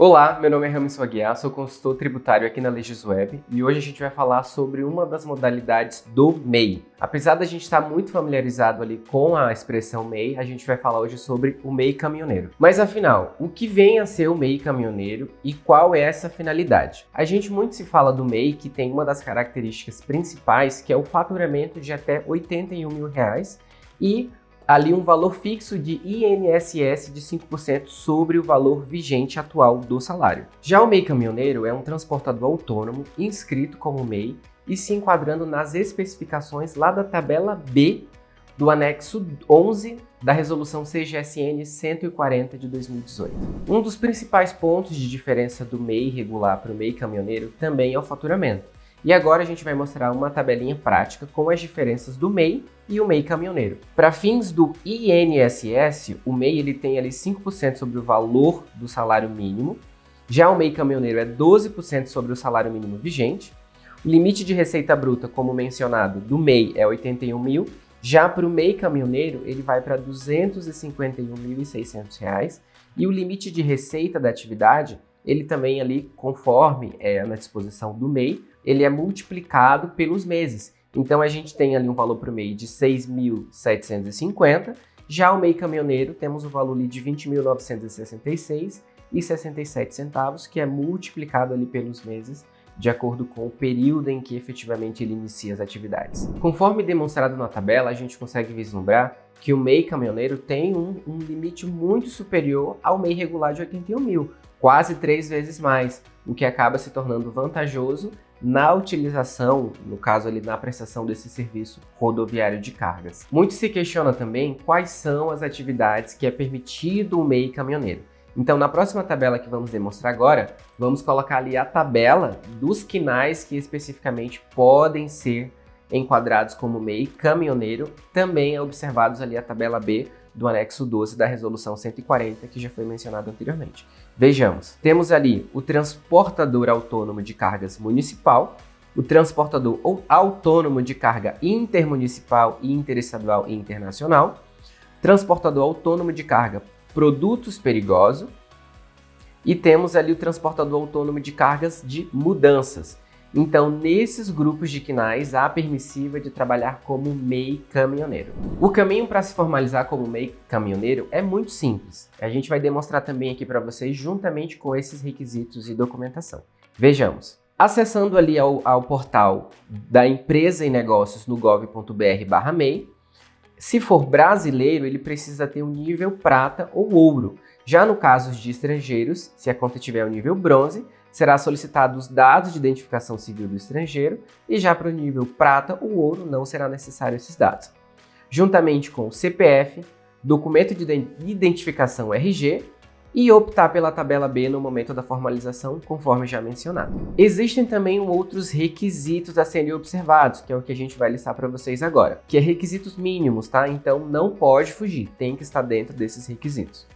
Olá, meu nome é Ramis Aguiar, sou consultor tributário aqui na Legisweb e hoje a gente vai falar sobre uma das modalidades do MEI. Apesar da gente estar muito familiarizado ali com a expressão MEI, a gente vai falar hoje sobre o MEI caminhoneiro. Mas afinal, o que vem a ser o MEI caminhoneiro e qual é essa finalidade? A gente muito se fala do MEI que tem uma das características principais que é o faturamento de até R$81 mil e ali um valor fixo de INSS de 5% sobre o valor vigente atual do salário. Já o MEI caminhoneiro é um transportador autônomo inscrito como MEI e se enquadrando nas especificações lá da tabela B do anexo 11 da resolução CGSN 140 de 2018. Um dos principais pontos de diferença do MEI regular para o MEI caminhoneiro também é o faturamento. E agora a gente vai mostrar uma tabelinha prática com as diferenças do MEI e o MEI caminhoneiro. Para fins do INSS, o MEI ele tem ali 5% sobre o valor do salário mínimo, já o MEI caminhoneiro é 12% sobre o salário mínimo vigente, o limite de receita bruta, como mencionado, do MEI é 81 mil, já para o MEI caminhoneiro ele vai para R$ 251.600 e o limite de receita da atividade, ele também ali, conforme na disposição do MEI, ele é multiplicado pelos meses. Então a gente tem ali um valor para o MEI de 6.750, já o MEI caminhoneiro temos o valor ali de 20.966,67 centavos, que é multiplicado ali pelos meses, de acordo com o período em que efetivamente ele inicia as atividades. Conforme demonstrado na tabela, a gente consegue vislumbrar que o MEI caminhoneiro tem um limite muito superior ao MEI regular de 81 mil, quase 3 vezes mais, o que acaba se tornando vantajoso na utilização, no caso ali na prestação desse serviço rodoviário de cargas. Muito se questiona também quais são as atividades que é permitido o MEI caminhoneiro. Então, na próxima tabela que vamos demonstrar agora, vamos colocar ali a tabela dos quinais que especificamente podem ser enquadrados como MEI caminhoneiro, também é observados ali a tabela B do anexo 12 da resolução 140, que já foi mencionado anteriormente. Vejamos, temos ali o transportador autônomo de cargas municipal, o transportador autônomo de carga intermunicipal, interestadual e internacional, transportador autônomo de carga produtos perigosos e temos ali o transportador autônomo de cargas de mudanças. Então, nesses grupos de quinais, há permissiva de trabalhar como MEI caminhoneiro. O caminho para se formalizar como MEI caminhoneiro é muito simples. A gente vai demonstrar também aqui para vocês, juntamente com esses requisitos e documentação. Vejamos. Acessando ali ao portal da Empresa e Negócios no gov.br/MEI, se for brasileiro, ele precisa ter um nível prata ou ouro. Já no caso de estrangeiros, se a conta tiver o nível bronze, será solicitado os dados de identificação civil do estrangeiro e já para o nível prata ou ouro não será necessário esses dados. Juntamente com o CPF, documento de identificação RG e optar pela tabela B no momento da formalização, conforme já mencionado. Existem também outros requisitos a serem observados, que é o que a gente vai listar para vocês agora, que é requisitos mínimos, tá? Então não pode fugir, tem que estar dentro desses requisitos.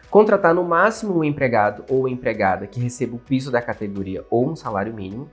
Contratar no máximo um empregado ou empregada que receba o piso da categoria ou um salário mínimo,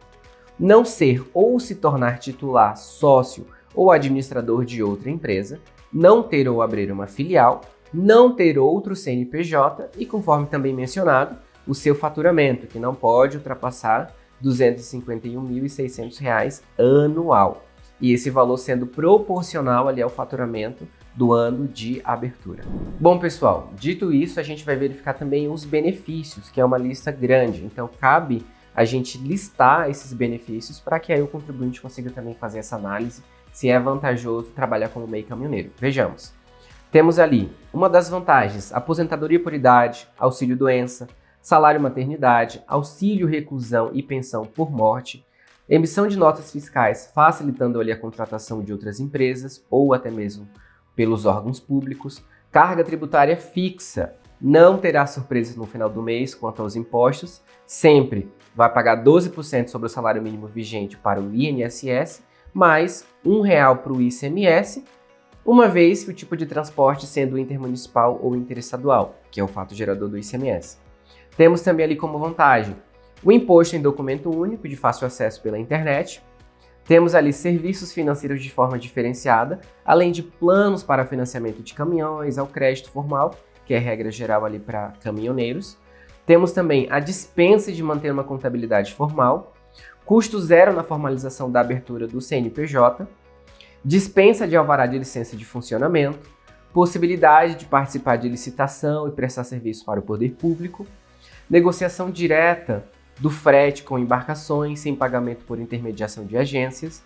não ser ou se tornar titular, sócio ou administrador de outra empresa, não ter ou abrir uma filial, não ter outro CNPJ e, conforme também mencionado, o seu faturamento, que não pode ultrapassar R$ 251.600 anual. E esse valor sendo proporcional ali ao faturamento do ano de abertura. Bom, pessoal, dito isso, a gente vai verificar também os benefícios, que é uma lista grande. Então, cabe a gente listar esses benefícios para que aí o contribuinte consiga também fazer essa análise se é vantajoso trabalhar como MEI caminhoneiro. Vejamos. Temos ali uma das vantagens, aposentadoria por idade, auxílio doença, salário maternidade, auxílio reclusão e pensão por morte, emissão de notas fiscais facilitando ali a contratação de outras empresas ou até mesmo pelos órgãos públicos, carga tributária fixa, não terá surpresas no final do mês quanto aos impostos, sempre vai pagar 12% sobre o salário mínimo vigente para o INSS, mais R$1 para o ICMS, uma vez que o tipo de transporte sendo intermunicipal ou interestadual, que é o fato gerador do ICMS. Temos também ali como vantagem o imposto em documento único de fácil acesso pela internet, temos ali serviços financeiros de forma diferenciada, além de planos para financiamento de caminhões ao crédito formal, que é regra geral ali para caminhoneiros. Temos também a dispensa de manter uma contabilidade formal, custo zero na formalização da abertura do CNPJ, dispensa de alvará de licença de funcionamento, possibilidade de participar de licitação e prestar serviço para o poder público, negociação direta do frete com embarcações sem pagamento por intermediação de agências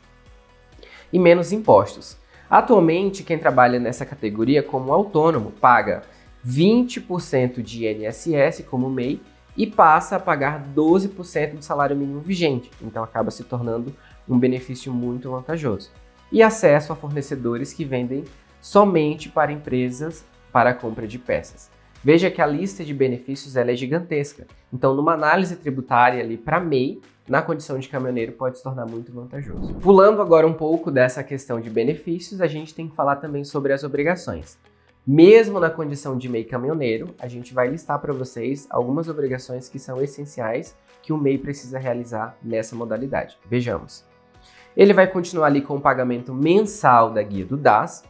e menos impostos. Atualmente, quem trabalha nessa categoria como autônomo paga 20% de INSS como MEI e passa a pagar 12% do salário mínimo vigente, então acaba se tornando um benefício muito vantajoso. E acesso a fornecedores que vendem somente para empresas para a compra de peças. Veja que a lista de benefícios ela é gigantesca, então numa análise tributária ali para MEI, na condição de caminhoneiro pode se tornar muito vantajoso. Pulando agora um pouco dessa questão de benefícios, a gente tem que falar também sobre as obrigações. Mesmo na condição de MEI caminhoneiro, a gente vai listar para vocês algumas obrigações que são essenciais que o MEI precisa realizar nessa modalidade. Vejamos. Ele vai continuar ali com o pagamento mensal da guia do DAS,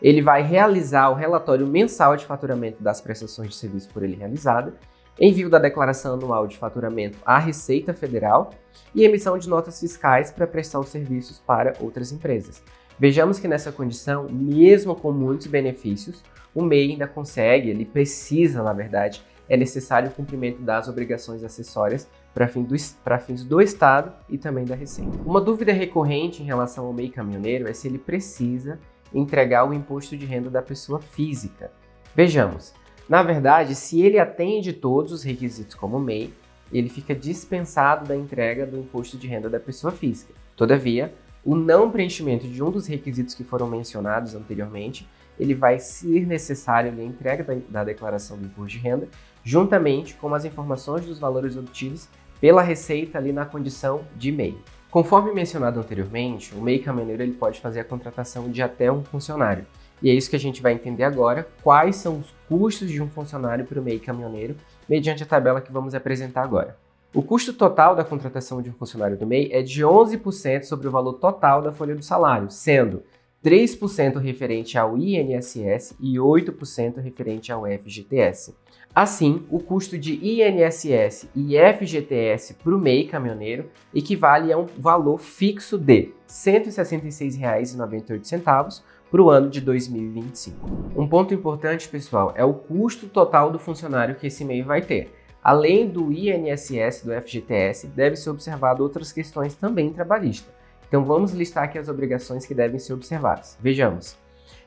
ele vai realizar o relatório mensal de faturamento das prestações de serviço por ele realizada, envio da declaração anual de faturamento à Receita Federal e emissão de notas fiscais para prestar os serviços para outras empresas. Vejamos que nessa condição, mesmo com muitos benefícios, o MEI ainda consegue, ele precisa, na verdade, é necessário o cumprimento das obrigações acessórias para fins do Estado e também da Receita. Uma dúvida recorrente em relação ao MEI caminhoneiro é se ele precisa entregar o imposto de renda da pessoa física. Vejamos, na verdade, se ele atende todos os requisitos como MEI, ele fica dispensado da entrega do imposto de renda da pessoa física. Todavia, o não preenchimento de um dos requisitos que foram mencionados anteriormente, ele vai ser necessário a entrega da declaração do imposto de renda, juntamente com as informações dos valores obtidos pela Receita ali na condição de MEI. Conforme mencionado anteriormente, o MEI caminhoneiro ele pode fazer a contratação de até um funcionário. E é isso que a gente vai entender agora, quais são os custos de um funcionário para o MEI caminhoneiro, mediante a tabela que vamos apresentar agora. O custo total da contratação de um funcionário do MEI é de 11% sobre o valor total da folha do salário, sendo 3% referente ao INSS e 8% referente ao FGTS. Assim, o custo de INSS e FGTS para o MEI caminhoneiro equivale a um valor fixo de R$ 166,98 para o ano de 2025. Um ponto importante, pessoal, é o custo total do funcionário que esse MEI vai ter. Além do INSS e do FGTS, deve ser observado outras questões também trabalhistas. Então vamos listar aqui as obrigações que devem ser observadas. Vejamos.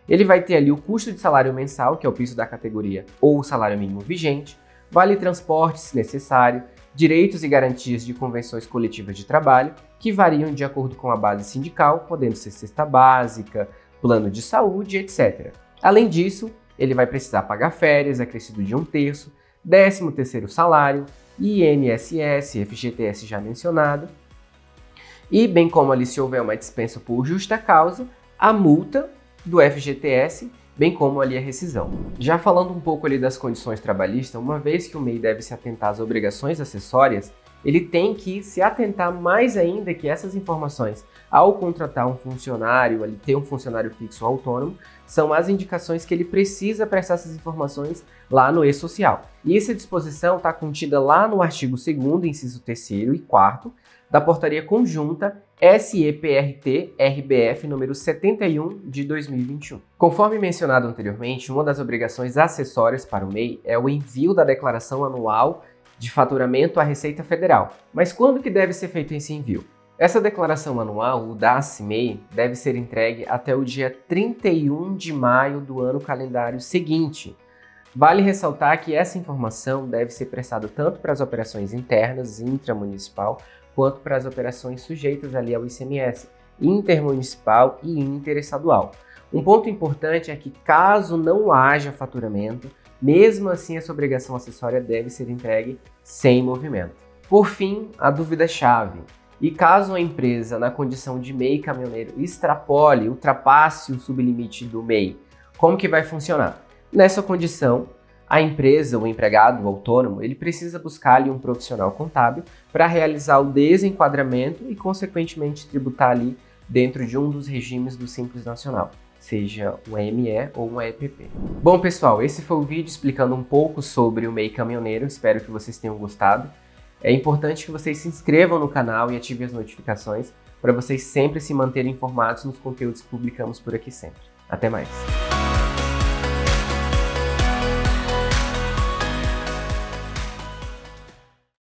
Ele vai ter ali o custo de salário mensal, que é o piso da categoria ou o salário mínimo vigente, vale transporte se necessário, direitos e garantias de convenções coletivas de trabalho, que variam de acordo com a base sindical, podendo ser cesta básica, plano de saúde, etc. Além disso, ele vai precisar pagar férias, acrescido de 1/3, 13º salário, INSS, FGTS já mencionado, e bem como ali se houver uma dispensa por justa causa, a multa do FGTS, bem como ali a rescisão. Já falando um pouco ali das condições trabalhistas, uma vez que o MEI deve se atentar às obrigações acessórias, ele tem que se atentar mais ainda que essas informações, ao contratar um funcionário, ali ter um funcionário fixo ou autônomo, são as indicações que ele precisa prestar essas informações lá no E-Social. E essa disposição está contida lá no artigo 2º, inciso 3º e 4º, da Portaria Conjunta SEPRT-RBF número 71 de 2021. Conforme mencionado anteriormente, uma das obrigações acessórias para o MEI é o envio da declaração anual de faturamento à Receita Federal. Mas quando que deve ser feito esse envio? Essa declaração anual, o DAS-MEI, deve ser entregue até o dia 31 de maio do ano calendário seguinte. Vale ressaltar que essa informação deve ser prestada tanto para as operações internas, intramunicipal, quanto para as operações sujeitas ali ao ICMS, intermunicipal e interestadual. Um ponto importante é que caso não haja faturamento, mesmo assim essa obrigação acessória deve ser entregue sem movimento. Por fim, a dúvida-chave. E caso a empresa, na condição de MEI caminhoneiro, ultrapasse o sublimite do MEI, como que vai funcionar? Nessa condição, a empresa, o empregado, o autônomo, ele precisa buscar ali um profissional contábil para realizar o desenquadramento e, consequentemente, tributar ali dentro de um dos regimes do Simples Nacional, seja um ME ou um EPP. Bom, pessoal, esse foi o vídeo explicando um pouco sobre o MEI caminhoneiro. Espero que vocês tenham gostado. É importante que vocês se inscrevam no canal e ativem as notificações para vocês sempre se manterem informados nos conteúdos que publicamos por aqui sempre. Até mais!